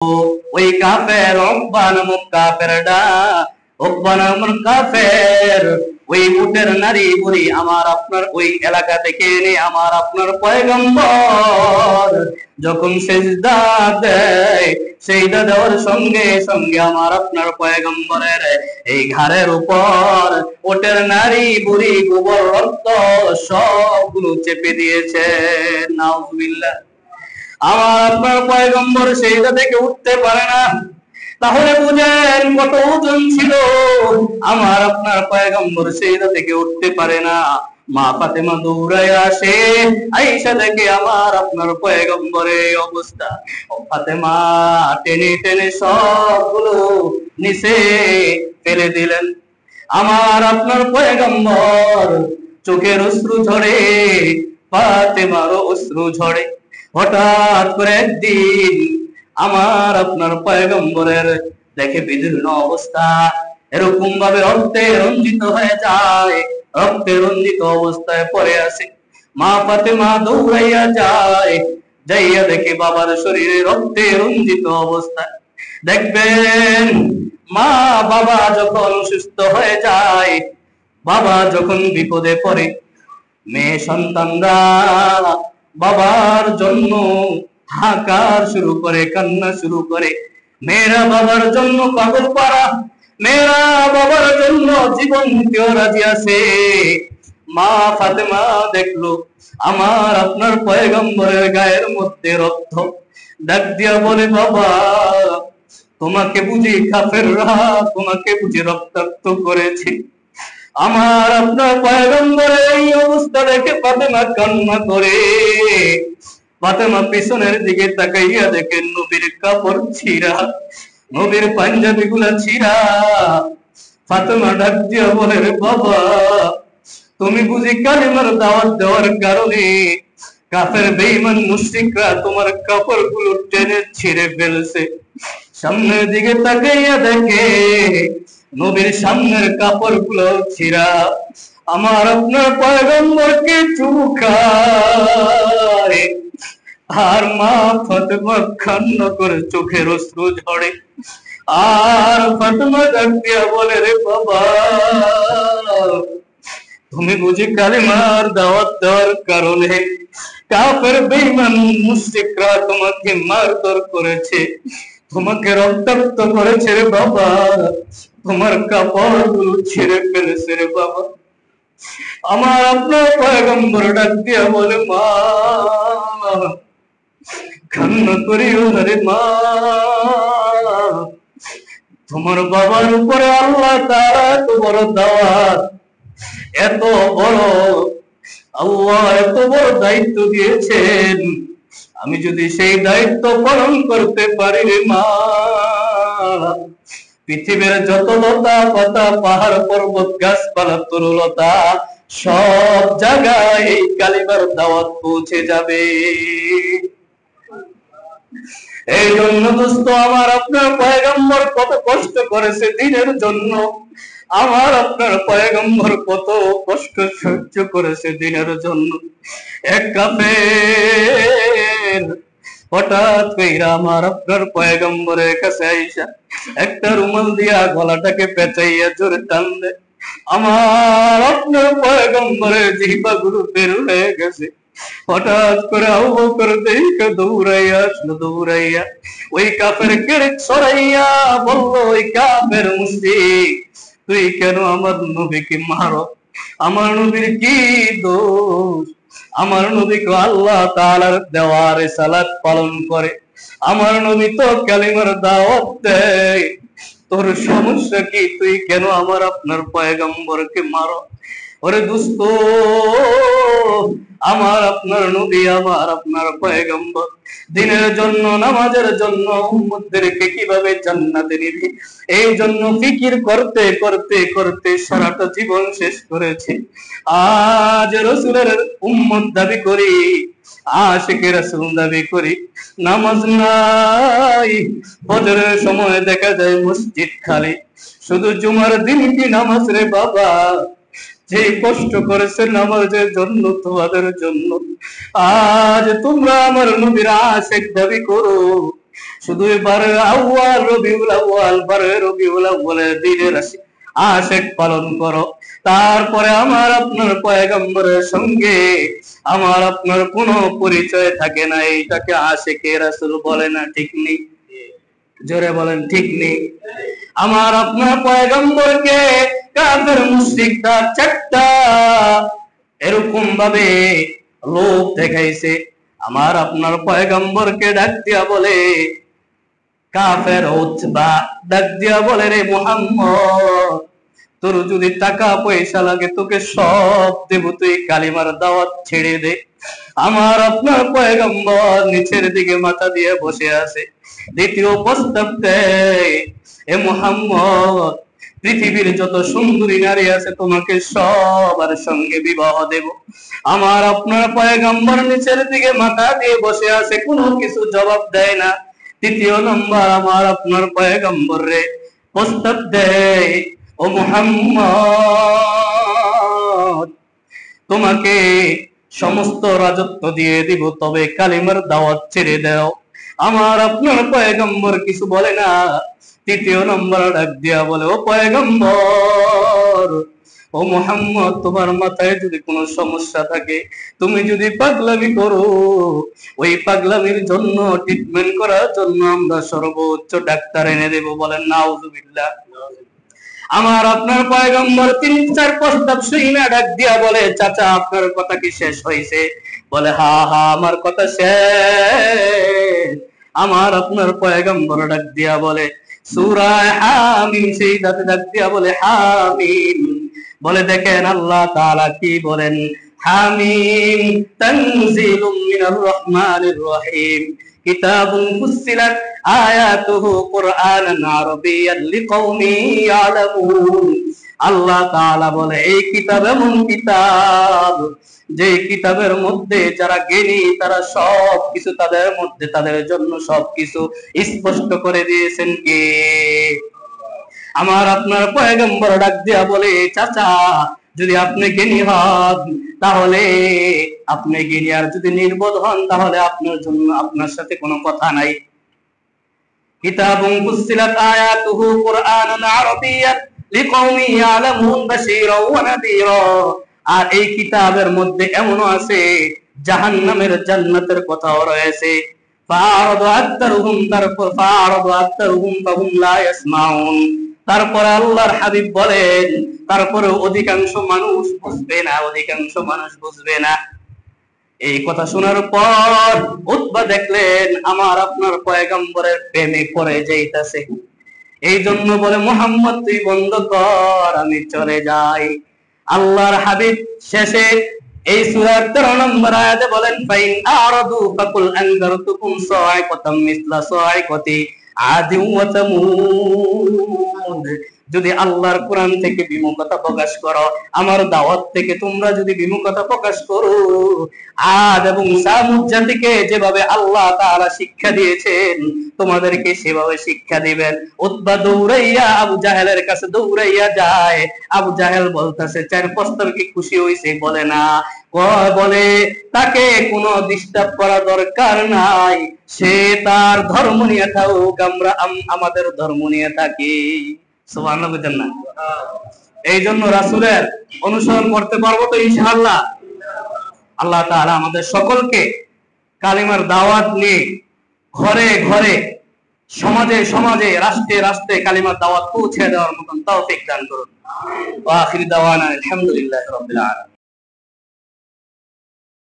ওই কাফের উকবা নামক কাফেরটা, উকবা নামক কাফের ওই উটের নারী বুড়ি আমার আপনার ওই এলাকা থেকে এনে আমার আপনার পয়গম্বর যখন সেজদা দেয়, সেজদা দেওয়ার সঙ্গে সঙ্গে আমার আপনার পয়গম্বরের এই ঘাড়ের উপর উটের নারী বুড়ি গোবর রক্ত সবগুলো চেপে দিয়েছে। নাউজুবিল্লাহ। আমার আপনার পয়গম্বর সেইটা থেকে উঠতে পারে না। তাহলে বুঝেন কত ওজন ছিল। আমার আপনার পয়গম্বর সেইটা থেকে উঠতে পারে না। মা ফাতেমা দৌড়ায় আসে, আয়েশা দেখে আমার আপনার পয়গম্বরের অবস্থা। ও ফাতেমা টেনে টেনে সবগুলো নিচে ফেলে দিলেন। আমার আপনার পয়গম্বর চোখের অশ্রু ঝরে, ফাতেমারও অশ্রু ঝরে। হঠাৎ করে একদিন আমার আপনার পয়গম্বরের দেখে বিদীর্ণ অবস্থা, এরকম ভাবে রক্তে রঞ্জিত হয়ে যায়, রক্তে রঞ্জিত অবস্থায় পড়ে আছে। মা ফাতেমা দৌড়াইয়া যায়, যাইয়া দেখে বাবার শরীরে রক্তে রঞ্জিত অবস্থায়। দেখবেন মা বাবা যখন সুস্থ হয়ে যায়, বাবা যখন বিপদে পড়ে, মেয়ে সন্তানরা বাবার জন্য হাহাকার শুরু করে, কান্না শুরু করে। মেয়েরা বাবার জন্য পাগল পারা, মেয়েরা বাবার জন্য জীবন দিতেও রাজি আছে। মা ফাতেমা দেখলো আমার আপনার পয়গম্বরের গায়ের মধ্যে রক্ত, ডাক দিয়া বলে, বাবা তোমাকে বুঝি কাফেররা তোমাকে বুঝি রক্তাক্ত করেছে। আমার আপনার পয়গম্বরের এই অবস্থা দেখে ফাতেমা কান্না করে। ফাতেমা পিছনের দিকে তাকাইয়া দেখেন নবীর কাপড় ছিঁড়া, নবীর পাঞ্জাবি গুলা ছিঁড়া। ফাতেমা ডাক দিয়া বলে, রে বাবা তুমি বুঝি কালিমার দাওয়াত দেওয়ার কারণে কাফের বেঈমান মুশরিকরা তোমার কাপড় গুলো টেনে ছিঁড়ে ফেলছে। সামনের দিকে তাকাইয়া দেখে নবীর সামনের কাপড় গুলো ছিঁড়া। আমার আপনার পয়গম্বরকে চুমুখায়, আর মা ফাতেমা কান্না করে চোখের অশ্রু ঝরে। আর ফাতেমা ডাক দিয়া বলে, রে বাবা তুমি বুঝি কালিমার দাওয়াত দেওয়ার কারণে কাফের বেঈমান মুশরিকরা তোমাকে মারধর করেছে, তোমাকে রক্তাক্ত করেছে রে বাবা, তোমার কাপড় গুলো ছিঁড়ে ফেলেছে রে বাবা। আমার আপনার পয়গম্বর ডাক দিয়া বলে, মা কান্না করিও না রে মা, তোমার বাবার উপরে আল্লাহ তাআলা এত বড় দাওয়াত, এত বড় আল্লাহ এত বড় দায়িত্ব দিয়েছেন, আমি যদি সেই দায়িত্ব পালন করতে পারি রে মা, পৃথিবীর যত লতা পাতা পাহাড় পর্বত গাছপালা তরুলতা সব জায়গায় এই কালিমার দাওয়াত পৌঁছে যাবে। এই জন্য দোস্ত আমার আপনার পয়গম্বর কত কষ্ট করেছে দিনের জন্য, আমার আপনার পয়গম্বর কত কষ্ট সহ্য করেছে দিনের জন্য। এক কাফের হঠাৎ কইরা আমার আপনার পয়গম্বরের কাছে আইসা একটা রুমাল দিয়া গলাটাকে পেঁচাইয়া জোরে টান দেয়। আমার আপনার পয়গম্বরের জিহ্বা গুলো বের হয়ে গেছে। হঠাৎ করে আবু বকর দেখে দৌড়াইয়া আসলো, দৌড়াইয়া ওই কাফের কেড়ে ছড়াইয়া বলল, ওই কাফের মুশরিক তুই কেন আমার নবীকে মারো? আমার নবীর কি দোষ? আমার নবী তো আল্লাহ তাআলার দেওয়া রিসালাত পালন করে, আমার নবী তো কালিমার দাওয়াত দেয়, তোর সমস্যা কি? তুই কেন আমার আপনার পয়গম্বরকে মারো? ওরে দোস্ত আমার আপনার নবী আমার আপনার পয়গম্বর দিনের জন্য নামাজের জন্য উম্মতদেরকে কিভাবে জান্নাতে নিবে এই জন্য ফিকির করতে করতে করতে সারাটা জীবন শেষ করেছে। আজ রাসূলের উম্মত দাবি করি, আশিকে রাসূল দাবি করি, নামাজ নাই, ফজরের সময় দেখা যায় মসজিদ খালি, শুধু জুমার দিন কি নামাজ রে বাবা? যে কষ্ট করেছে নামাজের জন্য তোমাদের জন্য, আজ তোমরা আমার নবীর আশিক দাবি করো, শুধু বারে আউয়াল রবিউল আউয়াল, বারে রবিউল আউয়ালের দিনের আশিক পালন করো। তারপরে আমার আপনার পয়গম্বরের সঙ্গে আমার আপনার কোনো পরিচয় থাকে না, এইটাকে আশিকে রাসূল বলে না। ঠিক নেই? জোরে বলেন ঠিক নেই? আমার আপনার পয়গম্বরকে কাফের মুশরিকরা চারটা এরকম ভাবে লোভ দেখাইছে। আমার আপনার পয়গম্বরকে ডাক দিয়া বলে, কাফের উতবা ডাক দিয়া বলে, রে মুহাম্মদ, তোর যদি টাকা পয়সা লাগে তোকে সব দেব, তুই কালিমার দাওয়াত ছেড়ে দে। আমার আপনার পয়গম্বর নিচের দিকে মাথা দিয়ে বসে আছে। দ্বিতীয় প্রস্তাব দেয়, এ মুহাম্মদ, পৃথিবীর যত সুন্দরী নারী আছে তোমাকে সবার সঙ্গে বিবাহ দেব। আমার আপনার পয়গম্বর নিচের দিকে মাথা দিয়ে বসে আছে, কোনো কিছু জবাব দেয় না। তৃতীয় নম্বর আমার আপনার পয়গম্বর রে প্রস্তাব দেয়, ও মুহাম্মদ, তোমাকে সমস্ত রাজত্ব দিয়ে দিব, তবে কালিমার দাওয়াত ছেড়ে দাও। আমার আপনার পয়গম্বর কিছু বলে না। তৃতীয় নম্বর ডাক দিয়া বলে, ও পয়গম্বর, ও মুহাম্মদ, তোমার মাথায় যদি কোনো সমস্যা থাকে, তুমি যদি পাগলামি করো, ওই পাগলামির জন্য ট্রিটমেন্ট করার জন্য আমরা সর্বোচ্চ ডাক্তার এনে দেব। বলেন নাউজুবিল্লাহ। আমার আপনার পয়গম্বর 3-4 প্রস্তাব শুনে ডাক দিয়া বলে, চাচা আপনার কথা কি শেষ হয়েছে? বলে, হা হা, আমার কথা শেষ। আমার আপনার পয়গম্বর ডাক দিয়া বলে, সূরা হামিম, সেই দাতে ডাক দিয়া বলে, হামিম, বলে দেখেন আল্লাহ তাআলা কি বলেন, হামিম তানজিলুম মিনার রহমানির রহিম, কিতাবুন ফুসসিলাত আয়াতুহু কুরআনান আরাবিয়্যান লিকাওমি ইয়ালামুন। আল্লাহ তাআলা বলে, এই কিতাব এমন কিতাব, যে কিতাবের মধ্যে যারা জ্ঞানী তারা সব কিছু তাদের মধ্যে তাদের জন্য সবকিছু স্পষ্ট করে দিয়েছেন কে? আমার আপনার পয়গম্বর ডাক দিয়া বলে, চাচা যদি আপনি জ্ঞানী হন তাহলে আপনি জ্ঞানী, আর যদি নির্বোধ হন তাহলে আপনার জন্য আপনার সাথে কোনো কথা নাই। কিতাবুন ফুসসিলাত আয়াতুহু কুরআনান আরাবিয়্যান লিকাওমি ইয়ালামুন বাশীরাও ওয়া নাযীরা। আর এই কিতাবের মধ্যে এমনও আছে জাহান্নামের জান্নাতের কথাও রয়েছে। ফাআরাদু আকতারুহুম, ফাআরাদু আকতারুহুম ফাহুম লা ইয়াসমাউন। তারপরে আল্লাহর হাবিব বলেন, তারপরে অধিকাংশ মানুষ বুঝবে না, অধিকাংশ মানুষ বুঝবে না। এই কথা শোনার পর উতবা দেখলেন আমার আপনার পয়গম্বরের প্রেমে পড়ে যাইতাছে। এই জন্য বলে, মুহাম্মদ তুই বন্ধ কর, আমি চলে যাই। আল্লাহর হাবিব শেষে এই সূরার 13 নম্বর আয়াতে বলেন, ফাইন আরাদু ফাকুল আনজারতুকুম সাইকাতাম মিসলা সাইকাতি আদি ওয়া তামুদ। যদি আল্লাহর কোরআন থেকে বিমুখতা প্রকাশ করো, আমার দাওয়াত থেকে তোমরা যদি বিমুখতা প্রকাশ করো, আদ এবং সামুদ জাতিকে যেভাবে আল্লাহ তাআলা শিক্ষা দিয়েছেন তোমাদেরকে সেভাবে শিক্ষা দিবেন। উতবা দৌড়াইয়া আবু জাহেলের কাছে দৌড়াইয়া যায়। আবু জাহেল বলতেছে, 4 প্রস্তাবে কি খুশি হইছে? বলে না। বলে তাকে কোনো ডিস্টার্ব করা দরকার নাই, সে তার ধর্ম নিয়ে থাকুক, আমরা আমাদের ধর্ম নিয়ে থাকি। সুবহানাল্লাহ বুঝেন না? এই জন্য রাসূলের অনুসরণ করতে পারবো তো ইনশাআল্লাহ। আল্লাহ তাআলা আমাদের সকলকে কালিমার দাওয়াত নিয়ে ঘরে ঘরে, সমাজে সমাজে, রাষ্ট্রে রাষ্ট্রে কালিমার দাওয়াত পৌঁছে দেওয়ার মতন তৌফিক দান করুন। ওয়া আখির দাওয়ানা আলহামদুলিল্লাহি রাব্বিল আলামিন।